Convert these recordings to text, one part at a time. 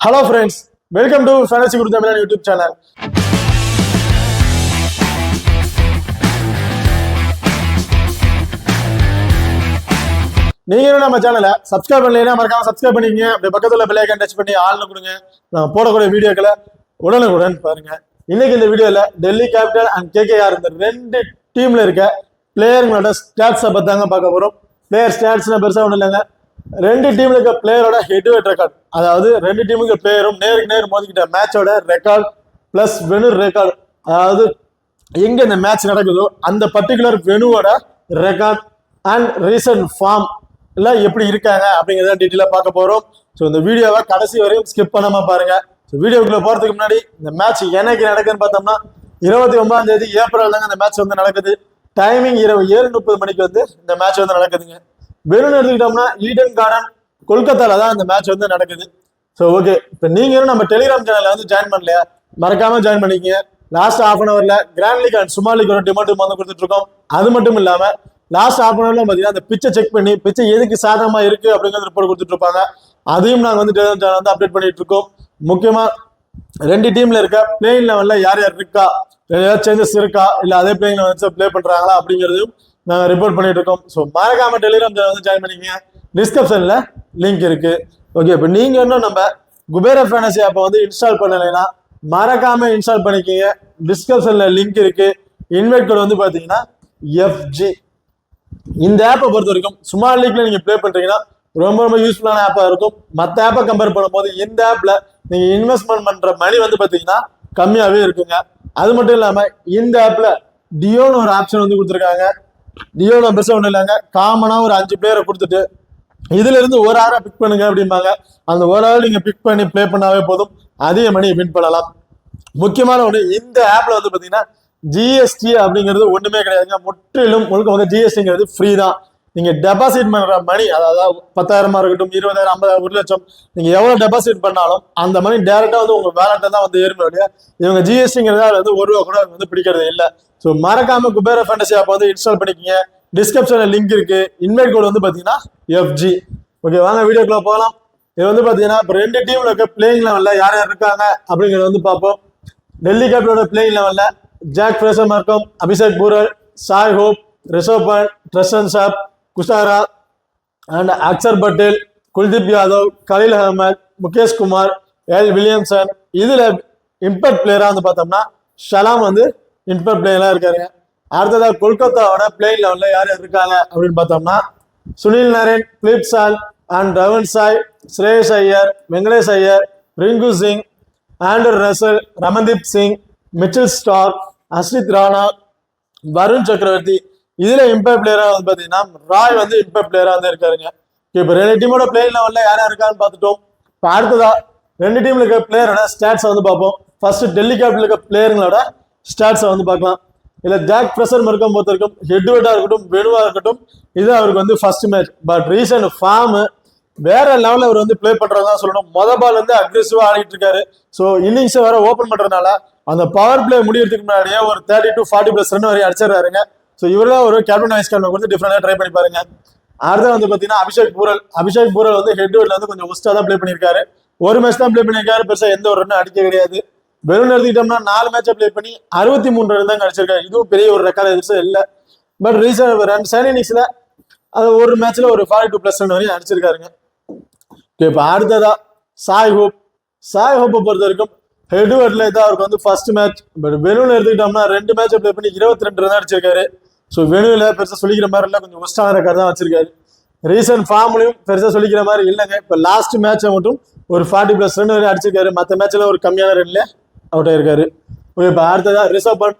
Hello friends, welcome to Fantasy Guru Tamil YouTube channel. நீங்க நம்ம சேனலை சப்ஸ்கிரைப் பண்ணலைன்னா மறக்காம சப்ஸ்கிரைப் பண்ணிக்கங்க. அப்படியே பக்கத்துல பெல் ஐகான் டச் பண்ணி ஆல்னு கொடுங்க. நான் போடக்கூடிய வீடியோக்களை உடனுக்குடன் பாருங்க. இன்னைக்கு இந்த வீடியோல டெல்லி கேபிட்டல் அண்ட் கேகேஆர் இந்த ரெண்டு டீம்ல இருக்க பிளேயர்களோட ஸ்டாட்ஸை பத்தாங்க பார்க்க போறோம். பிளேயர் ஸ்டாட்ஸ்னா பெருசா ஒன்றும் இல்லைங்க. ரெண்டு டீம்ல இருக்க பிளேயரோட ஹெட்வெட் ரெக்கார்ட், அதாவது ரெண்டு டீமுக்கு பிளேயரும் நேருக்கு நேர் மோதிக்கிட்ட மேட்சோட ரெக்கார்ட் பிளஸ் வெனு ரெக்கார்ட், அதாவது எங்க இந்த மேட்ச் நடக்குதோ அந்த பர்டிகுலர் வெனுவோட ரெக்கார்ட் அண்ட் ரீசன்ட் ஃபார்ம் எல்லாம் எப்படி இருக்காங்க அப்படிங்கிறத டீட்டெயிலாக பார்க்க போறோம். ஸோ இந்த வீடியோவை கடைசி வரையும் ஸ்கிப் பண்ணாம பாருங்க. ஸோ வீடியோக்குள்ள போறதுக்கு முன்னாடி இந்த மேட்ச் என்னைக்கு நடக்குதுன்னு பார்த்தோம்னா 29 ஏப்ரல் தாங்க இந்த மேட்ச் வந்து நடக்குது. டைமிங் இரவு 7:30 மணிக்கு வந்து இந்த மேட்ச் வந்து நடக்குதுங்க. வெறும் எடுத்துக்கிட்டோம்னா ஈடன் கார்டன் கொல்கத்தால தான் இந்த மேட்ச் வந்து நடக்குது. ஸோ ஓகே, இப்போ நீங்க நம்ம டெலிகிராம் சேனல்ல வந்து ஜாயின் பண்ணலையா, மறக்காம ஜாயின் பண்ணிக்கங்க. லாஸ்ட் ஹாஃப் அன் ஹவர்ல கிராண்ட் லீக் அண்ட் சுமார் லீக் டிமாண்ட் வந்து கொடுத்துட்டு இருக்கோம். அது மட்டும் இல்லாம லாஸ்ட் ஹாஃப் அன் ஹவர்ல பாத்தீங்கன்னா அந்த பிச்சை செக் பண்ணி பிச்சை எதுக்கு சாதகமா இருக்கு அப்படிங்கிறது ரிப்போர்ட் கொடுத்துட்டு இருப்பாங்க. அதையும் நாங்க வந்து டெலிகிராம் சேனல் வந்து அப்டேட் பண்ணிட்டு இருக்கோம். முக்கியமா ரெண்டு டீம்ல இருக்க பிளேயிங் லெவல்ல யார் யார் இருக்கா, ஏதாவது சேஞ்சஸ் இருக்கா, இல்ல அதே பிளேயிங் லெவல் பிளே பண்றாங்களா அப்படிங்கிறதையும் நாங்க ரிப்போர்ட் பண்ணிட்டு இருக்கோம். ஸோ மறக்காம டெலிகிராம் சேனல் வந்து ஜாயின் பண்ணிக்கங்க. டிஸ்கிரிப்ஷன்ல லிங்க் இருக்கு. ஓகே, இப்போ நீங்க இன்னும் நம்ம குபேர ஃபேண்டசி ஆப்பை வந்து இன்ஸ்டால் பண்ணலைன்னா மறக்காம இன்ஸ்டால் பண்ணிக்கங்க. டிஸ்கிரிப்ஷன்ல லிங்க் இருக்கு. இன்வைட் கோட் வந்து பாத்தீங்கன்னா FG. இந்த ஆப்பை பொறுத்த வரைக்கும் சுமார் லீக்ல நீங்க ப்ளே பண்றீங்கன்னா ரொம்ப ரொம்ப யூஸ்ஃபுல்லான ஆப்பா இருக்கும். மற்ற ஆப்பை கம்பேர் பண்ணும்போது இந்த ஆப்ல நீங்க இன்வெஸ்ட்மெண்ட் பண்ற மணி வந்து பாத்தீங்கன்னா கம்மியாவே இருக்குங்க. அது மட்டும் இல்லாம இந்த ஆப்ல டியோன்னு ஒரு ஆப்ஷன் வந்து கொடுத்துருக்காங்க. டியோல பெருசா ஒன்றும் இல்லைங்க, காமனா ஒரு 5 பிளேயரை கொடுத்துட்டு இதுல இருந்து ஒரு ஆறா பிக் பண்ணுங்க அப்படிம்பாங்க. அந்த ஒரு ஆள் நீங்க பிக் பண்ணி பிளே பண்ணாவே போதும், அதிக மணி வின் பண்ணலாம். முக்கியமான ஒண்ணு, இந்த ஆப்ல வந்து பாத்தீங்கன்னா ஜிஎஸ்டி அப்படிங்கிறது ஒண்ணுமே கிடையாதுங்க. முற்றிலும் முழுக்க ஜிஎஸ்டிங்கிறது ஃப்ரீ தான். நீங்க டெபாசிட் பண்ற மணி, அதாவது 10,000 இருக்கட்டும், 20,000, 50,000, 1,00,000, நீங்க எவ்வளவு டெபாசிட் பண்ணாலும் அந்த மணி டைரக்டா வந்து உங்க வேலட்டை தான் வந்து ஏறும். இவங்க ஜிஎஸ்டிங்கிறதா வந்து ₹1 கூட வந்து பிடிக்கிறது இல்லை. ஸோ மறக்காம குபேர ஃபேண்டசி ஆப் வந்து இன்ஸ்டால் பண்ணிக்கங்க. டிஸ்கிரிப்ஷன்ல லிங்க் இருக்கு. இன்வைட் கோட் வந்து பாத்தீங்கன்னா FG. ஓகே, வாங்க வீடியோக்குள்ள போகலாம். இது வந்து பாத்தீங்கன்னா இப்போ ரெண்டு டீம்ல இருக்க பிளேயிங் லெவல்ல யார் யார் இருக்காங்க அப்படிங்கறத வந்து பார்ப்போம். டெல்லி கேபிட்டலோட பிளேயிங் லெவல்ல Jake Fraser McGurk, Abhishek Porel, Shai Hope, Rishabh Pant, Tristan Stubbs, Kushagra and Axar Patel, Kuldeep Yadav, Khaleel Ahmed, Mukesh Kumar, L Williamson. இதுல இம்பேக்ட் பிளேயரா வந்து பார்த்தோம்னா ஷலாம் வந்து இம்பேக்ட் பிளேயரா இருக்காருங்க. அடுத்ததா கொல்கத்தாவோட பிளேயிங் லெவல்ல யார் யார் இருக்காங்க அப்படின்னு பார்த்தோம்னா Sunil Narine, Phil Salt and Raghuvanshi, Shreyas Iyer, Venkatesh Iyer, Rinku Singh, Andre Russell, Ramandeep Singh, Mitchell Starc, அஸ்ரித் ராணா, வருண் சக்கரவர்த்தி. இதுல இம்பேக்ட் பிளேயரா வந்து பாத்தீங்கன்னா ராய் வந்து இம்பேக்ட் பிளேயரா வந்து இருக்காருங்க. இப்ப ரெண்டு டீமோட பிளேயிங் லெவல்ல யார் யார் இருக்கான்னு பார்த்துட்டோம். இப்போ அடுத்ததா ரெண்டு டீம்ல இருக்க பிளேயரோட ஸ்டாட்ஸை வந்து பார்ப்போம். ஃபர்ஸ்ட் டெல்லி கேபிட்டல் இருக்க பிளேயர்களோட ஸ்டாட்ஸை வந்து பார்க்கலாம். இல்ல ஜாக் ஃப்ரேசர் மறுக்கம் பொறுத்த வரைக்கும் ஹெட்வெட்டா இருக்கட்டும், வெனுவா இருக்கட்டும், இது அவருக்கு வந்து first match. But recent form வேற லெவலில் அவர் வந்து பிளே பண்றதா சொல்லணும். பால் வந்து அக்ரெசிவா ஆடிட்டு இருக்காரு. ஸோ இன்னிங்ஸ் வேற ஓப்பன் பண்றதுனால அந்த பவர் பிளே முடியறதுக்கு முன்னாடியே ஒரு 30 to 40+ ரன் வரையும் அடிச்சிடறாருங்க. ஸோ இவரெல்லாம் ஒரு கேப்டன் வைஸ் கேப்டன் வந்து டிஃபரெண்டா ட்ரை பண்ணி பாருங்க. அடுத்த வந்து பாத்தீங்கன்னா அபிஷேக் பூரல் வந்து ஹெட்வெட்ல வந்து கொஞ்சம் ஒஸ்டா தான் பிளே பண்ணியிருக்காரு. ஒரு மேட்ச் தான் பிளே பண்ணியிருக்காரு, பெருசா எந்த ஒரு ரன் அடிக்க கிடையாது. வெறும் எடுத்துக்கிட்டோம்னா 4 மேட்சை பிளே பண்ணி 63 ரன் தான் அடிச்சிருக்காரு. இதுவும் பெரிய ஒரு ரெக்கார்ட் எதிர்த்து இல்லை. பட் ரீசன்ட் 2 இன்னிங்ஸ்ல அது ஒரு மேட்ச்ல ஒரு 42+ ரன் வரையும் அடிச்சிருக்காருங்க. இப்போ அடுத்ததா சாய் ஹோப்பை பொறுத்த வரைக்கும் ஹெட்வெட்ல தான் அவருக்கு வந்து ஃபர்ஸ்ட் மேட்ச். பட் வெனுல எடுத்துக்கிட்டோம்னா 2 மேட்சை பிளே பண்ணி 22 ரன் அடிச்சிருக்காரு. ஸோ வெனுல பெருசா சொல்லிக்கிற மாதிரி இல்லை, கொஞ்சம் ஒஸ்டான ரெக்கார்ட் தான் வச்சிருக்காரு. ரீசன்ட் ஃபார்ம்லையும் பெருசா சொல்லிக்கிற மாதிரி இல்லைங்க. இப்போ லாஸ்ட் மேட்சை மட்டும் ஒரு 40+ ரன் வரையும் அடிச்சிருக்காரு. மற்ற மேட்ச்ல ஒரு கம்மியான ரன்ல அவுட் ஆயிருக்காரு. இப்போ அடுத்ததா ரிஷப் பண்ட்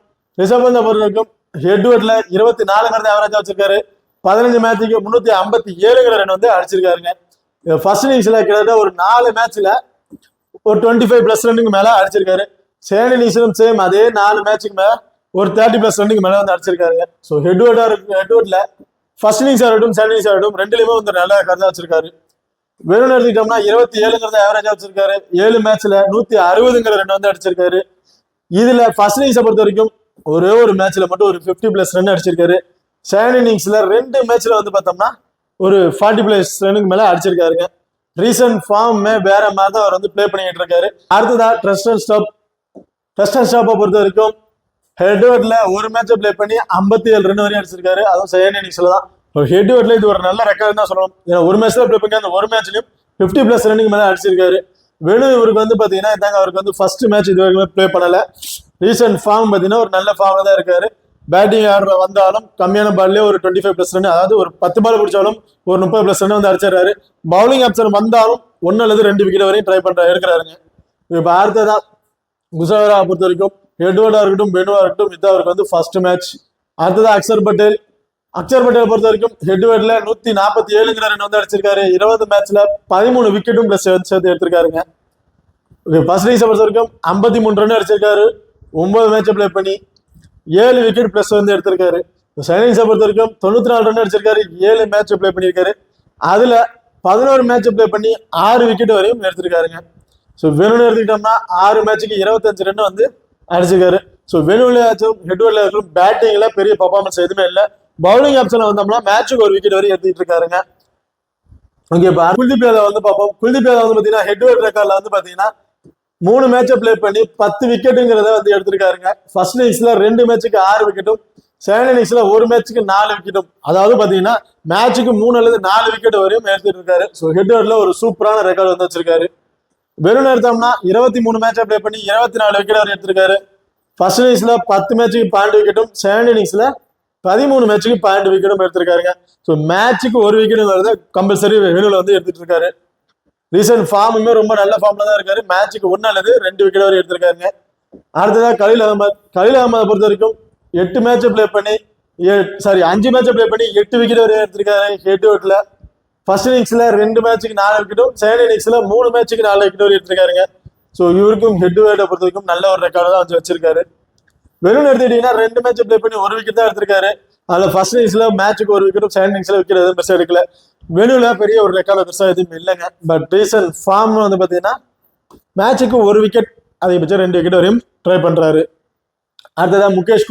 பொறுத்த வரைக்கும் ஹெட்வெட்ல 24 ஆவரேஜா வச்சிருக்காரு. 15 மேட்சுக்கு 357 ரன் வந்து அடிச்சிருக்காருங்க. ஃபர்ஸ்ட் இன்னிங்ஸ்ல கிட்டத்தட்ட ஒரு 4 மேட்ச்ல ஒரு 25+ ரன்னுக்கு மேல அடிச்சிருக்காரு. செகண்ட் இன்னிங்ஸ்லும் சேம் அதே 4 மேட்சுக்கு மேல ஒரு 30+ ரன்னுக்கு மேல வந்து அடிச்சிருக்காருங்க. ஸோ ஹெட்வெட்ல ஃபர்ஸ்ட் இன்னிங்ஸ் ஆகட்டும், செகண்ட் இன்னிங்ஸ் ஆகட்டும், ரெண்டுலயுமே வந்து நல்ல கருதா வச்சிருக்காரு. வெறும் எடுத்துக்கிட்டோம்னா 27 ஆவரேஜா வச்சிருக்காரு. 7 மேட்ச்ல 160 ரன் வந்து அடிச்சிருக்காரு. இதுல ஃபர்ஸ்ட் இன்னிங்ஸை பொறுத்த வரைக்கும் ஒரே ஒரு மேட்ச்ல மட்டும் ஒரு 50+ ரன் அடிச்சிருக்காரு. செகண்ட் இன்னிங்ஸ்ல 2 மேட்ச்ல வந்து பார்த்தோம்னா ஒரு 40+ ரன்னுக்கு மேல அடிச்சிருக்காருங்க. ரீசன்ட் ஃபார்மே வேற மாதிரி தான் அவர் வந்து பிளே பண்ணிட்டு இருக்காரு. அடுத்ததா ட்ரஸ்ட் அண்ட் ஸ்டாப்பை பொறுத்த வரைக்கும் ஹெட்வர்ட்ல ஒரு மேட்சை பிளே பண்ணி 57 ரன் வரையும் அடிச்சிருக்காரு. அதுவும் செகண்ட் இன்னிங்ஸ்ல தான். ஹெட்வர்ட்ல இது ஒரு நல்ல ரெக்கார்டு தான் சொல்லணும். ஏன்னா ஒரு மேட்ச் தான் பிளே பண்ணி அந்த ஒரு மேட்ச்லயும் 50+ ரன்னுக்கு மேல அடிச்சிருக்காரு. வேணும் இவருக்கு வந்து பாத்தீங்கன்னா இதாங்க அவருக்கு வந்து ஃபர்ஸ்ட் மேட்ச் இது வரைக்கும் பிளே பண்ணல. ரீசன்ட் ஃபார்ம் பாத்தீங்கன்னா ஒரு நல்ல ஃபார்ம்ல தான் இருக்காரு. பேட்டிங் ஆடுற வந்தாலும் கம்மியான பால்லே ஒரு 25+ ரன், அதாவது ஒரு 10 பால் பிடிச்சாலும் ஒரு 30+ ரன் வந்து அடிச்சிடறாரு. பவுலிங் ஆப்ஷன் வந்தாலும் 1 அல்லது 2 விக்கெட் வரையும் ட்ரை எடுக்கிறாருங்க. இப்ப அடுத்ததான் குஜராத் பொறுத்த வரைக்கும் ஹெட்வர்டா இருக்கட்டும் பெனுவா இருக்கட்டும் இது அவருக்கு வந்து ஃபர்ஸ்ட் மேட்ச். அடுத்ததான் அக்சர் பட்டேல் பொறுத்த வரைக்கும் ஹெட்வர்ட்ல 147 ரன் வந்து அடிச்சிருக்காரு. 20 மேட்ச்ல 13 விக்கெட்டும் பிளஸ் சேர்த்து எடுத்திருக்காருங்க. ஃபர்ஸ்ட் இன்னிங்ஸை பொறுத்த வரைக்கும் 53 ரன் அடிச்சிருக்காரு. 9 மேட்சை பிளே பண்ணி 7 விக்கெட் பிளஸ் வந்து எடுத்திருக்காரு. செகண்ட் இன்னிங்ஸை பொறுத்த வரைக்கும் 94 ரன் அடிச்சிருக்காரு. 7 மேட்ச் பிளே பண்ணியிருக்காரு. அதுல 11 மேட்ச் பிளே பண்ணி 6 விக்கெட் வரையும் எடுத்திருக்காருங்க. ஸோ வேணும்னு எடுத்துக்கிட்டோம்னா 6 மேட்சுக்கு 25 ரன் வந்து அடிச்சிருக்காரு. ஸோ வேணும்லயாச்சும் ஹெட்வர்ட்ல இருக்கும் பேட்டிங்ல பெரிய பர்ஃபார்மன்ஸ் எதுவுமே இல்லை. பவுலிங் ஆப்ஷன்ல வந்தோம்னா மேட்சுக்கு ஒரு விக்கெட் வரையும் எடுத்துட்டு இருக்காருங்க. ஓகே, இப்போ குல்தீப் யாதவ் வந்து பார்ப்போம். குல்தீப் யாதவ் வந்து பாத்தீங்கன்னா ஹெட்வர்ட் ரெக்கார்ட்ல வந்து பாத்தீங்கன்னா 3 மேட்சை பிளே பண்ணி 10 விக்கெட்டுங்கிறத வந்து எடுத்திருக்காருங்க. ஃபர்ஸ்ட் இன்னிங்ஸ்ல 2 மேட்சுக்கு 6 விக்கெட்டும், செகண்ட் இன்னிங்ஸ்ல 1 மேட்சுக்கு 4 விக்கெட்டும், அதாவது பாத்தீங்கன்னா மேட்சுக்கு 3 அல்லது 4 விக்கெட் வரையும் எடுத்துட்டு இருக்காரு. ஸோ ஹெட்வர்ட்ல ஒரு சூப்பரான ரெக்கார்டு வந்து வச்சிருக்காரு. வெறும் எடுத்தோம்னா 23 மேட்சை பிளே பண்ணி 24 விக்கெட் வரை எடுத்திருக்காரு. ஃபர்ஸ்ட் இன்னிங்ஸ்ல 10 மேட்சுக்கு 12 விக்கெட்டும், செகண்ட் இன்னிங்ஸ்ல 13 மேட்சுக்கு 12 விக்கெட்டும் எடுத்திருக்காருங்க. ஸோ மேட்சுக்கு ஒரு விக்கெட் வருது கம்பல்சரி வெனுல வந்து எடுத்துட்டு இருக்காரு. ரீசன்ட் ஃபார்முமே ரொம்ப நல்ல ஃபார்ம்ல தான் இருக்காரு. மேட்சுக்கு 1 அல்லது 2 விக்கெட் வரை எடுத்திருக்காருங்க. அடுத்ததான் கலீல் அகமது பொறுத்த வரைக்கும் 8 மேட்சை பிளே பண்ணி 5 மேட்சை பிளே பண்ணி 8 விக்கெட் வரை எடுத்திருக்காரு. ஹெட்வர்ட்ல ஃபர்ஸ்ட் இன்னிங்ஸ்ல 2 மேட்சுக்கு 4 விக்கெட்டும், செகண்ட் இன்னிங்ஸ்ல 3 மேட்சுக்கு 4 விக்கெட் வரை எடுத்திருக்காருங்க. ஸோ இவருக்கும் ஹெட்வர்ட்டை பொறுத்த வரைக்கும் நல்ல ஒரு ரெக்கார்டு தான் வந்து வச்சிருக்காரு. வெறும் எடுத்துக்கிட்டீங்கன்னா 2 மேட்ச் பிளே பண்ணி 1 விக்கெட் தான் எடுத்திருக்காரு. அதுல ஃபர்ஸ்ட் இன்னிங்ஸ்ல மேட்சுக்கு 1 விக்கெட்டும், செகண்ட் இன்னிங்ஸ்ல விக்கெட் எதுவும் பெருசா எடுக்கல. வெனுல பெரிய ஒரு ரெக்கார்டு பெருசா எதுவும் இல்லைங்க. பட் ரீசன்ட் ஃபார்ம் வந்து பாத்தீங்கன்னா மேட்சுக்கு 1 விக்கெட், அதிகபட்சம் 2 விக்கெட் வரையும் ட்ரை பண்றாரு. அடுத்ததான் முகேஷ்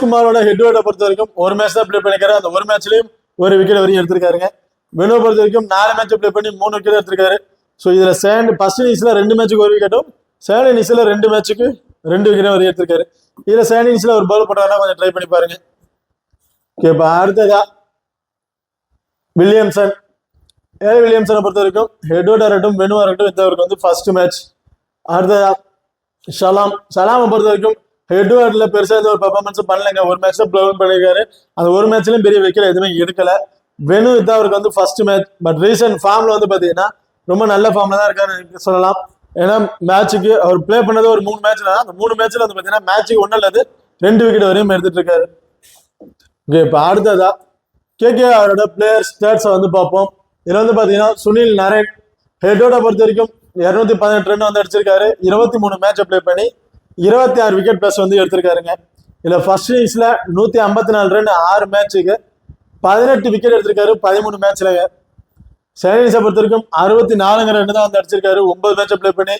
குமாரோட ஹெட்வர்ட்டை பொறுத்த வரைக்கும் 1 மேட்ச் தான் பிளே பண்ணிருக்காரு. அந்த 1 மேட்ச்லயும் 1 விக்கெட் வரையும் எடுத்திருக்காருங்க. வெனுவை பொறுத்த வரைக்கும் 4 மேட்ச் பிளே பண்ணி 3 விக்கெட் எடுத்திருக்காரு. ஸோ இதுல ஃபர்ஸ்ட் இன்னிங்ஸ்ல 2 மேட்சுக்கு 1 விக்கெட்டும், செகண்ட் இன்னிங்ஸ்ல 2 மேட்சுக்கு 2 விக்கெட் வரையும் எடுத்திருக்காரு. இதுல செகண்ட் இன்னிங்ஸ்ல ஒரு பால் போட்டாருன்னா கொஞ்சம் ட்ரை பண்ணி பாருங்க. இப்ப அடுத்ததா வில்லியம்சனை பொறுத்த வரைக்கும் ஹெட்வர்டா இருக்கட்டும் வெனுவா இருக்கட்டும் இவருக்கு வந்து ஃபர்ஸ்ட் மேட்ச். அடுத்ததா சலாமை பொறுத்த வரைக்கும் ஹெட்வர்ட்ல பெருசா எந்த ஒரு பெர்ஃபார்மன்ஸ் பண்ணலைங்க. 1 மேட்ச்ல பிளே பண்ணிருக்காரு. அந்த 1 மேட்ச்லயும் பெரிய விக்கெட் எதுவுமே எடுக்கல. வெனு இதான் அவருக்கு வந்து ஃபர்ஸ்ட் மேட்ச். பட் ரீசன்ட் ஃபார்ம்ல வந்து பாத்தீங்கன்னா ரொம்ப நல்ல ஃபார்ம்ல தான் இருக்காரு சொல்லலாம். ஏன்னா மேட்சுக்கு அவர் பிளே பண்ணது ஒரு 3 மேட்ச்ல, அந்த 3 மேட்ச்ல வந்து பாத்தீங்கன்னா மேட்சுக்கு 1 அல்லது 2 விக்கெட் வரையும் எடுத்துட்டு இருக்காரு. ஓகே, இப்ப அடுத்ததா அவரோட பிளேயர் ஸ்டாட்ஸை வந்து பார்ப்போம். இதுல வந்து பாத்தீங்கன்னா சுனில் நரேன் ஹெட்வர்ட்டை பொறுத்த வரைக்கும் 218 ரன் வந்து அடிச்சிருக்காரு. 23 மேட்சை பிளே பண்ணி 26 விக்கெட் பிளஸ் வந்து எடுத்திருக்காருங்க. இதுல ஃபர்ஸ்ட் இன்னிங்ஸ்ல 154 ரன் 6 மேட்சுக்கு 18 விக்கெட் எடுத்திருக்காரு 13 மேட்ச்ல. செகண்ட் இன்னிங்ஸை பொறுத்த வரைக்கும் 64 ரன் தான் வந்து அடிச்சிருக்காரு. 9 மேட்சை பிளே பண்ணி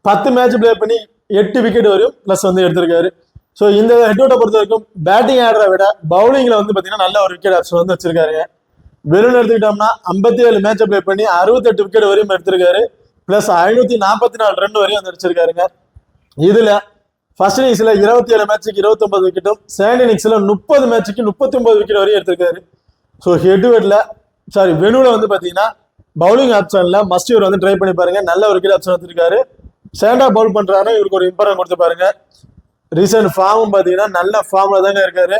10 மேட்ச் பிளே பண்ணி 8 விக்கெட் வரையும் பிளஸ் வந்து எடுத்திருக்காரு. ஸோ இந்த ஹெட்வர்ட்டை பொறுத்த வரைக்கும் பேட்டிங் ஆடுறத விட பவுலிங்ல வந்து பாத்தீங்கன்னா நல்ல ஒரு விக்கெட் ஆப்ஷன் வந்து வச்சிருக்காருங்க. வெறும் எடுத்துக்கிட்டோம்னா 57 மேட்சை பிளே பண்ணி 68 விக்கெட் வரையும் எடுத்திருக்காரு. பிளஸ் 544 ரன் வரையும் வந்து அடிச்சிருக்காருங்க. இதுல ஃபர்ஸ்ட் இன்னிங்ஸ்ல 27 மேட்சுக்கு 29 விக்கெட்டும், செகண்ட் இன்னிங்ஸ்ல 30 மேட்சுக்கு 39 விக்கெட் வரையும் எடுத்திருக்காரு. ஸோ வெனுல வந்து பாத்தீங்கன்னா பவுலிங் ஆப்ஷன்ல மஸ்ட் இவர் வந்து ட்ரை பண்ணி பாருங்க. நல்ல ஒரு விக்கெட் ஆப்ஷன் வச்சிருக்காரு. செகண்டா பவுல் பண்றாரு, இவருக்கு ஒரு இம்பார்ட்டன்ட் கொடுத்து பாருங்க. ரீசன்ட் ஃபார்மும் பாத்தீங்கன்னா நல்ல ஃபார்ம்ல தாங்க இருக்காரு.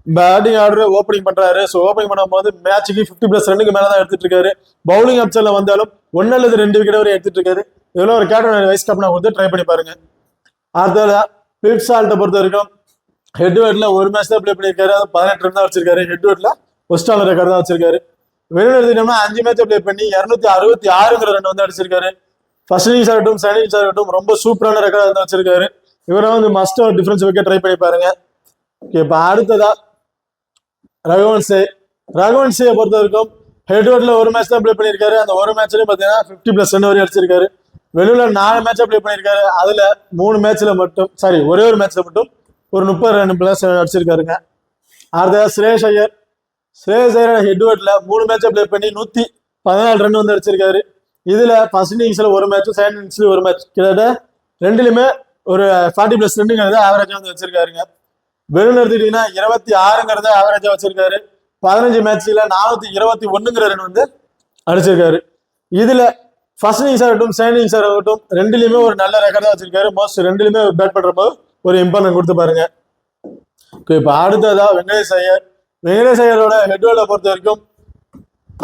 பேட்டிங் ஆர்டர் ஓப்பனிங் பண்றாரு. ஸோ ஓப்பனிங் பண்ணும்போது மேட்சுக்கு 50+ ரன்னுக்கு மேலதான் எடுத்துட்டு இருக்காரு. பவுலிங் ஆப்ஷன்ல வந்தாலும் 1 அல்லது 2 விக்கெட் வரை எடுத்துட்டு இருக்காரு. இதெல்லாம் ஒரு கேப்டன் வைஸ் கேப்டனா கொடுத்து ட்ரை பண்ணி பாருங்க. அடுத்தது பிட் சால்ட்டை பொறுத்த வரைக்கும் ஹெட்வர்ட்ல 1 மேட்ச் தான் பிளே பண்ணியிருக்காரு. அது 18 ரன் தான் வச்சிருக்காரு. ஹெட்வர்ட்ல ஒஸ்டான ரெக்கார்டு தான் வச்சிருக்காரு. வெறும் எடுத்துக்கிட்டோம்னா 5 மேட்சை பிளே பண்ணி 266 ரன் வந்து அடிச்சிருக்காரு. ஃபர்ஸ்ட் இன்னிங்ஸ் ஆகட்டும் செகண்ட் இன்னிங்ஸ் ஆகட்டும் ரொம்ப சூப்பரான ரெக்கார்டு வந்து வச்சிருக்காரு. இவரை வந்து மஸ்ட் ஒரு டிஃபரன்ஸ் வைக்க ட்ரை பண்ணி பாருங்க. இப்ப அடுத்ததா ரகுவன் சேயை பொறுத்த வரைக்கும் ஹெட்வர்ட்ல 1 மேட்ச் தான் பிளே பண்ணியிருக்காரு. அந்த 1 மேட்ச்லயும் பாத்தீங்கன்னா 50+ ரன் வரை அடிச்சிருக்காரு. வெளியில 4 மேட்சா பிளே பண்ணியிருக்காரு. அதுல 3 மேட்ச்ல மட்டும் ஒரே ஒரு மேட்ச்ல மட்டும் ஒரு 30 ரன் பிளஸ் அடிச்சிருக்காருங்க. அடுத்ததா ஸ்ரேயஸ் ஐயர் ஹெட்வர்ட்ல 3 மேட்சை பிளே பண்ணி 114 ரன் வந்து அடிச்சிருக்காரு. இதுல ஃபர்ஸ்ட் இன்னிங்ஸ்ல ஒரு மேட்ச், செகண்ட் இன்னிங்ஸ்ல ஒரு மேட்ச், கிட்டத்தட்ட ரெண்டுலயுமே ஒரு 40+ ரன்னுங்கிறத ஆவரேஜா வந்து வச்சிருக்காருங்க. வெறும் எடுத்துக்கிட்டீங்கன்னா 26ங்கிறத ஆவரேஜா வச்சிருக்காரு. 15 மேட்ச்ல 421ங்கிற ரன் வந்து அடிச்சிருக்காரு. இதுல ஃபர்ஸ்ட் இன்னிங்ஸா இருக்கட்டும், செகண்ட் இன்னிங்ஸா இருக்கட்டும், ரெண்டுலயுமே ஒரு நல்ல ரெக்கார்ட் தான் வச்சிருக்காரு. மோஸ்ட் ரெண்டுலயுமே பேட் பண்றப்போ ஒரு இம்பார்ட்டன்ட் கொடுத்து பாருங்க. இப்ப அடுத்ததா வெங்கடேஷ் ஐயர். வெங்கடேஷ் ஐயரோட ஹெட்வேர்டை பொறுத்த வரைக்கும்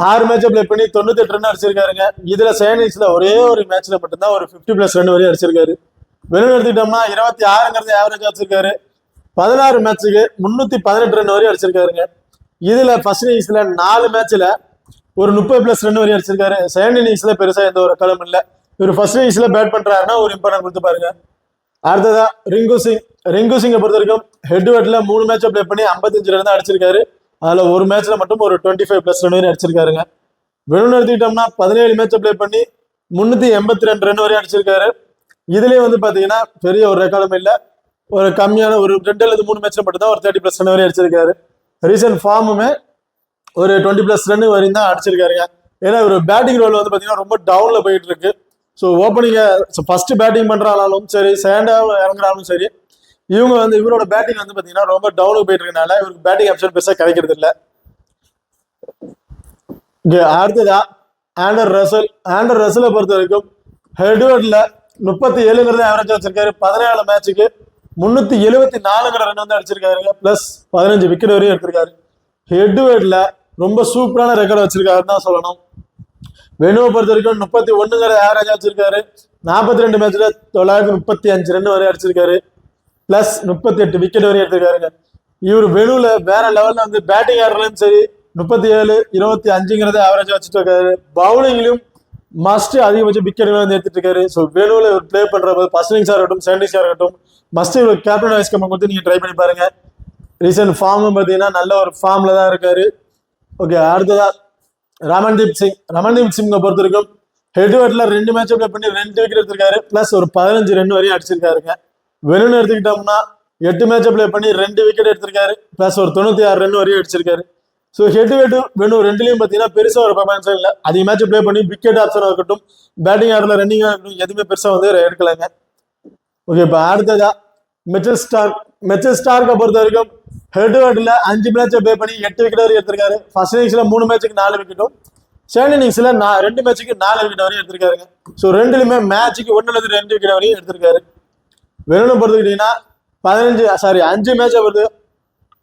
6 மேட்சை பிளே பண்ணி 98 ரன் அடிச்சிருக்காருங்க. இதுல செகண்ட் இன்னிங்ஸ்ல ஒரே ஒரு மேட்ச்ல மட்டும்தான் ஒரு 50+ ரன் வரையும் அடிச்சிருக்காரு. வெறும் எடுத்துக்கிட்டோம்னா 26ங்கிறது ஆவரேஜ் வச்சிருக்காரு. 16 மேட்சுக்கு 318 ரன் வரையும் அடிச்சிருக்காருங்க. இதுல ஃபர்ஸ்ட் இன்னிங்ஸ்ல 4 மேட்ச்ல ஒரு 30+ ரன் வரையும் அடிச்சிருக்காரு. செகண்ட் இன்னிங்ஸ்ல பெருசா எந்த ஒரு ரெக்கார்டும் இல்லை. இவர் ஃபர்ஸ்ட் இன்னிங்ஸ்ல பேட் பண்றாருன்னா ஒரு இம்பார்ட்டன்ட் கொடுத்து பாருங்க. அடுத்ததா ரிங்கு சிங். ரிங்கு சிங்கை பொறுத்த வரைக்கும் ஹெட்வேர்ட்ல 3 மேட்சை பிளே பண்ணி 55 ரன் தான் அடிச்சிருக்காரு. அதுல ஒரு மேட்ச்ல மட்டும் ஒரு 25+ ரன் வரையும் அடிச்சிருக்காருங்க. வெறும் எடுத்துக்கிட்டோம்னா 17 மேட்சை பிளே பண்ணி 382 ரன் வரையும் அடிச்சிருக்காரு. இதுலயே வந்து பாத்தீங்கன்னா பெரிய ஒரு ரெக்கார்டும் இல்லை. ஒரு கம்மியான ஒரு 2 அல்லது 3 மேட்ச்ல மட்டும் தான் ஒரு 30+ ரன் வரையும் அடிச்சிருக்காரு. ரீசன்ட் ஃபார்முமே ஒரு 20+ ரன் வரையும் தான் அடிச்சிருக்காருங்க. ஏன்னா ஒரு பேட்டிங் ரோல் வந்து பாத்தீங்கன்னா ரொம்ப டவுன்ல போயிட்டு இருக்கு. ஸோ ஓப்பனிங்க ஃபர்ஸ்ட் பேட்டிங் பண்றாலும் சரி, செகண்டாக இறங்குறாலும் சரி, இவங்க வந்து இவரோட பேட்டிங் வந்து பாத்தீங்கன்னா ரொம்ப டவுனுக்கு போயிட்டு இருக்கனால இவருக்கு பேட்டிங் ஆப்ஷன் பெருசா கிடைக்கிறது இல்லை. அடுத்ததா ஆண்டர் ரசல். ஆண்டர் ரசலை பொறுத்த வரைக்கும் ஹெட்வேர்ட்ல 37ங்கிறத ஆவரேஜா வச்சிருக்காரு. 17 மேட்சுக்கு 374ங்கிற ரன் வந்து அடிச்சிருக்காருங்க. பிளஸ் 15 விக்கெட் வரையும் எடுத்திருக்காரு. ஹெட்வேர்ட்ல ரொம்ப சூப்பரான ரெக்கார்ட் வச்சிருக்காருன்னு தான் சொல்லணும். வெனுவை பொறுத்த வரைக்கும் 31ங்கிற ஆவரேஜா வச்சிருக்காரு. 42 மேட்ச்ல 935 ரன் வரை அடிச்சிருக்காரு. பிளஸ் 38 விக்கெட் வரையும் எடுத்திருக்காருங்க. இவர் வெனுல வேற லெவல்ல வந்து பேட்டிங் ஆடுறதும் சரி 37, 25ங்கிறத ஆவரேஜா வச்சுட்டு இருக்காரு. பவுலிங்லயும் மஸ்ட் அதிகபட்ச விக்கெட்டுகளை வந்து எடுத்துட்டு இருக்காரு. ஸோ வெனுல இவர் பிளே பண்றப்ப ஃபர்ஸ்ட் இன்னிங்ஸா இருக்கட்டும், செகண்ட் இன்னிங்ஸா இருக்கட்டும், மஸ்ட் இவர் கேப்டன் வைஸ் கேப்டன் கொடுத்து நீங்க ட்ரை பண்ணி பாருங்க. ரீசன்ட் ஃபார்மும் பார்த்தீங்கன்னா நல்ல ஒரு ஃபார்ம்ல தான் இருக்காரு. ஓகே, அடுத்ததா ரமன்தீப் சிங். ரமன்தீப் சிங்கை பொறுத்த வரைக்கும் ஹெட்வேர்ட்ல 2 மேட்சை பிளே பண்ணி 2 விக்கெட் எடுத்திருக்காரு. பிளஸ் ஒரு 15 ரன் வரையும் அடிச்சிருக்காருங்க. வெறும் எடுத்துக்கிட்டோம்னா 8 மேட்சை பிளே பண்ணி 2 விக்கெட் எடுத்திருக்காரு. பிளஸ் ஒரு 96 ரன் வரையும் அடிச்சிருக்காரு. ஸோ ஹெட்வேர்ட் வெறும் ரெண்டுலையும் பார்த்தீங்கன்னா பெருசா ஒரு பர்ஃபார்மன்ஸ் இல்லை. அதிக மேட்ச் பிளே பண்ணி விக்கெட் ஆப்ஷன் இருக்கட்டும், பேட்டிங் ஆடல, ரன்னிங்காக இருக்கட்டும், எதுவுமே பெருசா வந்து எடுக்கலாங்க. ஓகே, இப்போ அடுத்ததா மிச்சல் ஸ்டார்க். மிச்சல் ஸ்டார்க்கை பொறுத்த வரைக்கும் ஹெட்வேர்ட்ல 5 மேட்சை பிளே பண்ணி 8 விக்கெட் வரையும் எடுத்திருக்காரு. ஃபர்ஸ்ட் இன்னிங்ஸ்ல 3 மேட்சுக்கு 4 விக்கெட்டும், செகண்ட் இன்னிங்ஸ்ல 2 மேட்சுக்கு 4 விக்கெட் வரையும் எடுத்திருக்காருங்க. ஸோ ரெண்டுலையுமே மேட்சுக்கு 1 அல்லது 2 விக்கெட் வரையும் எடுத்திருக்காரு. வெறும் பொறுத்துக்கிட்டீங்கன்னா 5 மேட்சை பொறுத்து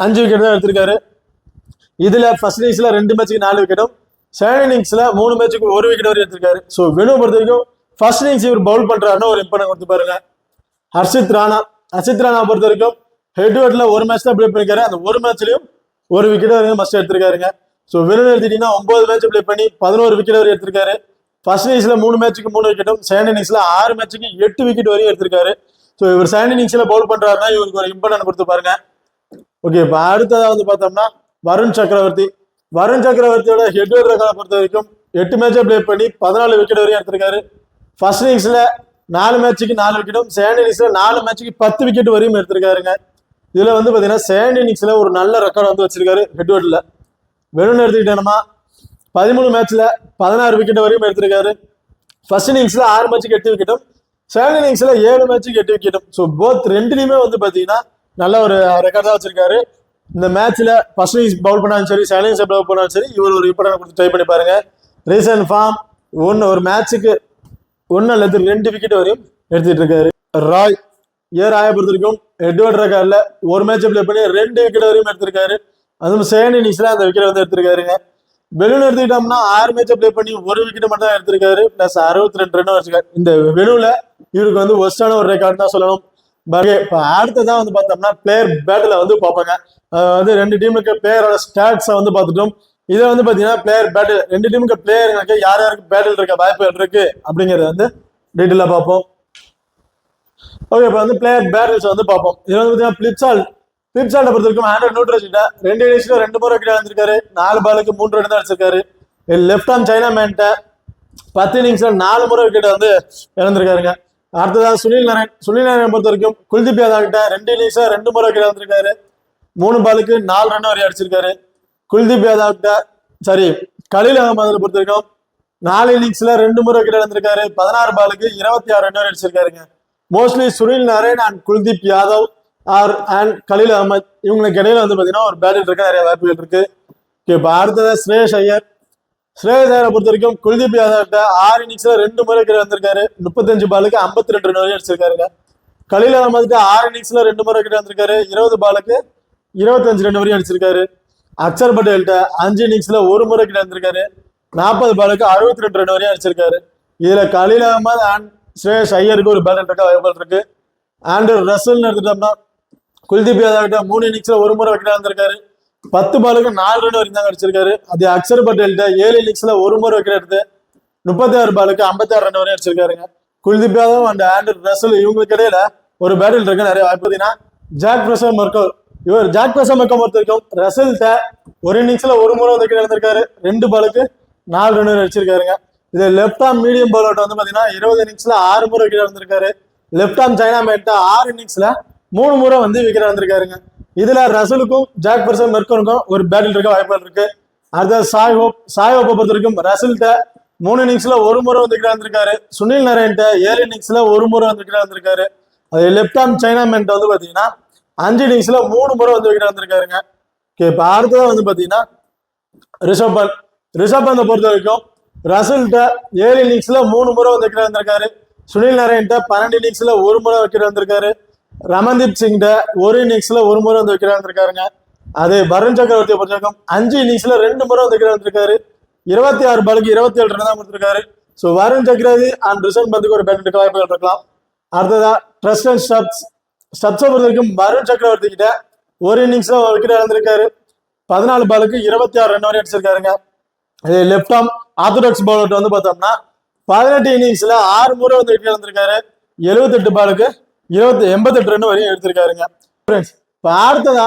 5 விக்கெட் தான் எடுத்திருக்காரு. இதுல ஃபர்ஸ்ட் இன்னிங்ஸ்ல 2 மேட்சுக்கு 4 விக்கெட்டும், செகண்ட் இன்னிங்ஸ்ல 3 மேட்சுக்கு 1 விக்கெட் வரையும் எடுத்திருக்காரு. ஸோ வெனுவை பொறுத்த வரைக்கும் ஃபர்ஸ்ட் இன்னிங்ஸ் இவர் பவுல் பண்றாருன்னு ஒரு இம்பார்ட்டன்ட் கொடுத்து பாருங்க. ஹர்ஷித் ராணா. ஹர்ஷித் ராணா பொறுத்த வரைக்கும் ஹெட்வேர்ட்ல ஒரு மேட்ச் தான் பிளே பண்ணிருக்காரு. அந்த ஒரு மேட்ச்லயும் 1 விக்கெட் வரையும் மஸ்ட் எடுத்திருக்காருங்க. ஸோ வெறும் எடுத்துட்டீங்கன்னா 9 மேட்ச் பிளே பண்ணி 11 விக்கெட் வரையும் எடுத்திருக்காரு. ஃபர்ஸ்ட் இன்னிங்ஸ்ல 3 மேட்சுக்கு 3 விக்கெட்டும், செகண்ட் இன்னிங்ஸ்ல 6 மேட்சுக்கு 8 விக்கெட் வரையும் எடுத்திருக்காரு. ஸோ இவர் செகண்ட் இன்னிங்ஸ்ல பவுல் பண்றாருன்னா இவருக்கு ஒரு இம்பார்ட்டன்ட் கொடுத்து பாருங்க. ஓகே, இப்போ அடுத்ததா வந்து பார்த்தோம்னா வருண் சக்கரவர்த்தி. வருண் சக்கரவர்த்தியோட ஹெட்வேர்ட் ரெக்கார்டை பொறுத்த வரைக்கும் 8 மேட்சை பிளே பண்ணி 14 விக்கெட் வரையும் எடுத்திருக்காரு. ஃபர்ஸ்ட் இன்னிங்ஸ்ல 4 மேட்சுக்கு 4 விக்கெட்டும், செகண்ட் இன்னிங்ஸ்ல 4 மேட்சுக்கு 10 விக்கெட் வரையும் எடுத்திருக்காருங்க. இதுல வந்து பாத்தீங்கன்னா செகண்ட் இன்னிங்ஸ்ல ஒரு நல்ல ரெக்கார்ட் வந்து வச்சிருக்காரு ஹெட்வேர்ட்ல. வெறும் எடுத்துக்கிட்டோம்னா 13 மேட்ச்ல 16 விக்கெட் வரையும் எடுத்திருக்காரு. ஃபர்ஸ்ட் இன்னிங்ஸ்ல 6 மேட்சுக்கு 8 விக்கெட்டும், செகண்ட் இன்னிங்ஸ்ல 7 மேட்சுக்கு 8 விக்கெட்டும். ஸோ போத் ரெண்டுலையுமே வந்து பாத்தீங்கன்னா நல்ல ஒரு ரெக்கார்ட் தான் வச்சிருக்காரு. இந்த மேட்ச்ல ஃபர்ஸ்ட் இன்னிங்ஸ் பவுல் பண்ணாலும் சரி, செகண்ட் இன்னிங்ஸ் பவுல் பண்ணாலும் சரி, இவர் ஒரு இம்பார்ட்டன்ட் கொடுத்து ட்ரை பண்ணி பாருங்க. ரீசன்ட் ஃபார்ம் ஒரு மேட்சுக்கு 1 அல்லது 2 விக்கெட் வரையும் எடுத்துட்டு இருக்காரு. ராய். ராயை பொறுத்த வரைக்கும் ஹெட்வேர்ட் ரெக்கார்ட்ல ஒரு மேட்ச் பிளே பண்ணி 2 விக்கெட் வரையும் எடுத்திருக்காரு. அதுவும் செகண்ட் இன்னிங்ஸ்ல அந்த விக்கெட் வந்து எடுத்திருக்காருங்க. வெனு எடுத்துக்கிட்டோம்னா 6 மேட்சை பிளே பண்ணி 1 விக்கெட் மட்டும் தான் எடுத்திருக்காரு. பிளஸ் 62 ரன் வச்சிருக்காரு. இந்த வெனுல இவருக்கு வந்து ஒஸ்டான ஒரு ரெக்கார்ட் தான் சொல்லணும். இப்போ அடுத்ததான் வந்து பார்த்தோம்னா பிளேயர் பேட்டில் வந்து பார்ப்பாங்க. வந்து 2 டீமுக்கு பிளேயரோட ஸ்டாட்ஸை வந்து பார்த்துட்டோம். இதை வந்து பார்த்தீங்கன்னா பிளேயர் பேட்டில் 2 டீமுக்கு பிளேயருக்கு யார் யாருக்கு பேட்டில் இருக்க வாய்ப்புகள் இருக்கு அப்படிங்கிறத வந்து டீட்டெயிலாக பார்ப்போம். ஓகே, இப்போ வந்து பிளேயர் பேட்டில்ஸ் வந்து பார்ப்போம். இது வந்து பார்த்தீங்கன்னா பிளிப்சால்ட்டை பொறுத்த வரைக்கும் ஆண்ட்ரூ நியூட்ரஸ் கிட்ட 2 இன்னிங்ஸ்ல 2 முறை விக்கெட் வந்திருக்காரு. 4 பாலுக்கு 3 ரன் தான் அடிச்சிருக்காரு. லெஃப்ட் ஆர்ம் சைனா மேன்ட்ட 10 இன்னிங்ஸ்ல 4 முறை விக்கெட் வந்து இழந்திருக்காருங்க. அடுத்ததாக சுனில் நாராயண் பொறுத்த வரைக்கும் குல்தீப் யாதவ் கிட்ட 2 இன்னிங்ஸ்ல 2 முறை விக்கெட் வந்திருக்காரு. 3 பாலுக்கு 4 ரன் வரை அடிச்சிருக்காரு. குல்தீப் யாதவ் கிட்ட கலீல் அகமது பொறுத்த வரைக்கும் 4 இன்னிங்ஸ்ல 2 முறை விக்கெட் இழந்திருக்காரு. 16 பாலுக்கு 26 ரன் அடிச்சிருக்காருங்க. Mostly Sunil Narine and Kuldeep Yadav and Khaleel Ahmed இவங்களுக்கு இடையில வந்து பாத்தீங்கன்னா ஒரு பேட்டில் இருக்க நிறைய வாய்ப்புகள் இருக்கு. இப்ப அடுத்தது ஸ்ரேயஸ் ஐயரை பொறுத்த வரைக்கும் குல்தீப் யாதவ் 6 இன்னிங்ஸ்ல 2 முறை விக்கெட் வந்திருக்காரு. 35 பாலுக்கு 52 ரன் அடிச்சிருக்காருங்க. கலீல் அகமதுக்கு 6 இன்னிங்ஸ்ல 2 முறை விக்கெட் வந்திருக்காரு. 20 பாலுக்கு 25 ரன் வரையும் அடிச்சிருக்காரு. அக்சர் பட்டேல்கிட்ட 5 இன்னிங்ஸ்ல 1 முறை விக்கெட் வந்திருக்காரு. 40 பாலுக்கு 62 ரன் வரையும் அடிச்சிருக்காரு. இதுல கலீல் அகமது அண்ட் ஸ்ரேயஸ் ஐயருக்கு ஒரு பேட்டில் இருக்க வாய்ப்புகள் இருக்கு. ஆண்ட்ரூ ரசல் எடுத்துட்டோம்னா குல்தீப் யாதவ் 3 இன்னிங்ஸ்ல 1 முறை விக்கெட் வந்திருக்காரு. 10 பாலுக்கு 4 ரன் வரைக்கும் தான் அடிச்சிருக்காரு. அதே அக்சர் பட்டேல்கிட்ட 7 இன்னிங்ஸ்ல 1 முறை விக்கெட் எடுத்து 36 பாலுக்கு 56 ரன் வரையும் அடிச்சிருக்காருங்க. Kuldeep Yadav and Andrew Russell இவங்களுக்கு இடையில ஒரு பேட்டில் இருக்க நிறைய வாய்ப்பு. பார்த்தீங்கன்னா ஜாக் பிரசமர்கோ பொறுத்த வரைக்கும் ரசல்கிட்ட 1 இன்னிங்ஸ்ல 1 முறை விக்கெட் எடுத்திருக்காரு. 2 பாலுக்கு 4 ரன் அடிச்சிருக்காருங்க. இது லெப்ட் ஆர்ம் மீடியம் பவுலர் வந்து பாத்தீங்கன்னா 20 இன்னிங்ஸ்ல 6 முறை விக்கெட் வந்திருக்காரு. லெப்ட் ஆர்ம் சைனா மேட்ட 6 இன்னிங்ஸ்ல 3 முறை வந்து விக்கெட் வந்திருக்காருங்க. இதுல ரசலுக்கும் ஜாக் பிரசமர்கோனுக்கும் ஒரு பேட்டில் இருக்க வாய்ப்புகள் இருக்கு. அடுத்த சாய்ஹோப்பை பொறுத்த வரைக்கும் ரசல்கிட்ட 3 இன்னிங்ஸ்ல 1 முறை வந்து விக்கெட் வந்திருக்காரு. சுனில் நரேன்ட்ட 7 இன்னிங்ஸ்ல 1 முறை வந்து விக்கெட் வந்திருக்காரு. அது லெப்ட் ஆர்ம் சைனா மேன்ட்ட வந்து பாத்தீங்கன்னா 5 இன்னிங்ஸ்ல 3 முறை வந்து விக்கெட் வந்திருக்காருங்க. இப்ப அடுத்ததான் வந்து பாத்தீங்கன்னா ரிஷப் பந்தை பொறுத்த வரைக்கும் ரசல்கிட்ட 7 இன்னிங்ஸ்ல 3 முறை வந்து விக்கெட் வந்திருக்காரு. சுனில் நரேன்ட்ட 12 இன்னிங்ஸ்ல 1 முறை விக்கெட் வந்திருக்காரு. ரமன்தீப் சிங்கிட்ட 1 இன்னிங்ஸ்ல 1 முறை வந்து விக்கெட் வந்திருக்காருங்க. அதே வருண் சக்கரவர்த்தியை பொறுத்த வரைக்கும் 5 இன்னிங்ஸ்ல 2 முறை வந்து விக்கெட் வந்திருக்காரு. 26 பாலுக்கு 27 ரன் தான் கொடுத்திருக்காரு. ஸோ வருண் சக்கரவர்த்தி அண்ட் ரிஷப் பந்துக்கு ஒரு பேட்டில் வாய்ப்புகள் இருக்கலாம். அடுத்ததா ட்ரஸ்ட் அண்ட் ஸ்டப்ஸை பொறுத்த வரைக்கும் வருண் சக்கரவர்த்தி கிட்ட 1 இன்னிங்ஸ்ல விக்கெட் இழந்திருக்காரு. 14 பாலுக்கு 26 ரன் வரை அடிச்சிருக்காருங்க. லெப்ட் ஆர்ம் ஆர்த்தடாக்ஸ் பவுலர் வந்து பார்த்தோம்னா 18 இன்னிங்ஸ்ல 6 முறை வந்து விக்கெட் இழந்திருக்காரு. 78 பாலுக்கு 88 ரன் வரையும் எடுத்திருக்காருங்க. இப்போ அடுத்ததா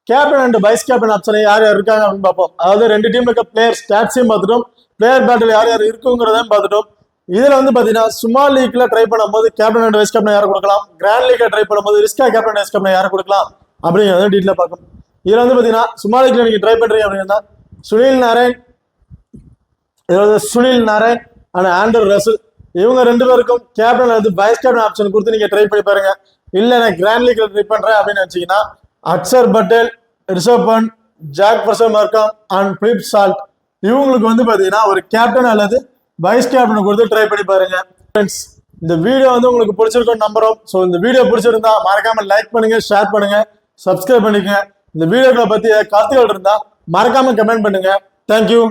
கேப்டன் அண்ட் வைஸ் கேப்டன் ஆப்ஷனை யார் யார் இருக்காங்க அப்படின்னு பார்ப்போம். அதாவது 2 டீம்ல இருக்க பிளேயர் ஸ்டாட்ஸையும் பார்த்துட்டோம், பிளேயர் பேட்டில் யார் யார் இருக்குங்கிறதையும் பார்த்துட்டோம். இதுல வந்து பாத்தீங்கன்னா ஸ்மால் லீக்ல ட்ரை பண்ணும்போது கேப்டன் அண்ட் வைஸ் கேப்டன் யாரை கொடுக்கலாம், கிராண்ட் லீக்ல ட்ரை பண்ணும்போது ரிஸ்கா கேப்டன் வைஸ் கேப்டன் யாரை கொடுக்கலாம் அப்படிங்கிறத டீட்டெயில பார்க்கும். இதுல வந்து பாத்தீங்கன்னா ஸ்மால் லீக்ல நீங்க ட்ரை பண்றீங்க அப்படின்னா Sunil Narine and Andrew Russell இவங்க 2 பேருக்கும் கேப்டன் வந்து வைஸ் கேப்டன் ஆப்ஷன் கொடுத்து நீங்க ட்ரை பண்ணி பாருங்க. இல்ல நான் கிராண்ட் லீக்ல ட்ரை பண்றேன் அப்படின்னு வச்சீங்கன்னா Axar Patel, Rishabh Pant, Jake Fraser McGurk and Phil Salt இவங்களுக்கு வந்து பாத்தீங்கன்னா ஒரு கேப்டன் அல்லது வைஸ் கேப்டன் கொடுத்து ட்ரை பண்ணி பாருங்க. ஃப்ரெண்ட்ஸ், இந்த வீடியோ வந்து உங்களுக்கு பிடிச்சிருக்கும் நம்புறோம். ஸோ இந்த வீடியோ பிடிச்சிருந்தா மறக்காம லைக் பண்ணுங்க, ஷேர் பண்ணுங்க, சப்ஸ்கிரைப் பண்ணிக்கங்க. இந்த வீடியோக்களை பத்தி கருத்துக்கள் இருந்தா மறக்காம கமெண்ட் பண்ணுங்க. தேங்க்யூ.